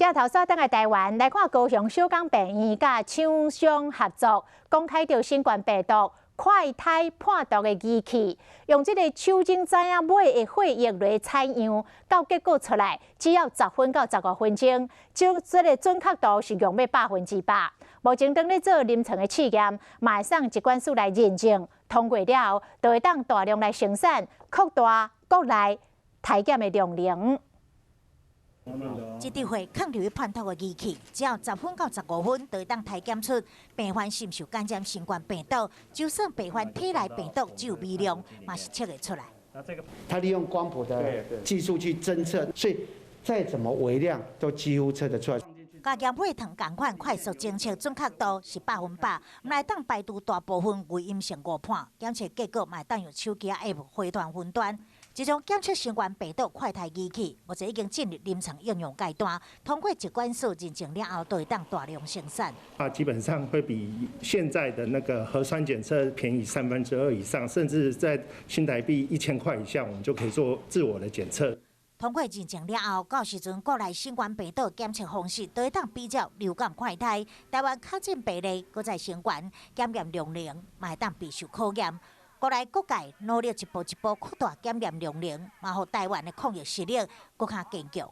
镜头锁等来台湾，来看高雄小港病院甲厂商合作，公开着新冠病毒快筛判毒的仪器，用这个手诊知影买的血液来采样，到结果出来只要10分到15分钟，就这个准确度是用要100%。目前正咧做临床的试验，马上疾管署来认证，通过了后，就会当大量来生产，扩大国内体检的量能。这滴血放入去判毒的仪器，只要10分到15分，就会当体检出病患是毋是有感染新冠病毒。就算病患体内病毒只有微量，嘛是测得出来。它利用光谱的技术去侦测，所以再怎么微量都几乎测得出来。加盐血糖同款快速侦测准确度是100%，唔来当排除大部分为阴性误判。检测结果嘛当用手机 App 回传云端。这种检测新冠病毒快筛仪器，目前已经进入临床应用阶段，通过疾管署认证了后，就会当大量生产。基本上会比现在的那个核酸检测便宜2/3以上，甚至在新台币1000块以下，我们就可以做自我的检测。通过认证了后，到时阵国内新冠病毒检测方式都会当比较流感快筛，台湾确诊比例搁在升悬，检验量能嘛会当备受考验。国内各界努力一步一步扩大检验量能，嘛，互台湾的抗疫实力搁较坚强。